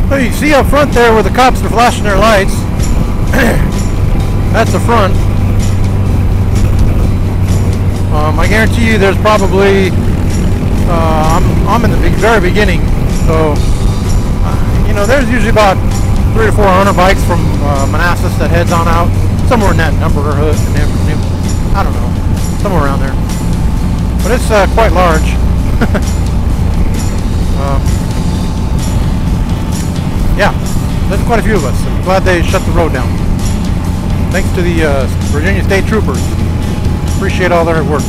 Well, you see up front there where the cops are flashing their lights. That's the front. I guarantee you there's probably, I'm in the very beginning, so, you know, there's usually about 300 to 400 bikes from Manassas that heads on out, somewhere in that neighborhood, I don't know, somewhere around there. But it's quite large. Yeah, there's quite a few of us. I'm glad they shut the road down. Thanks to the Virginia State Troopers. Appreciate all their work.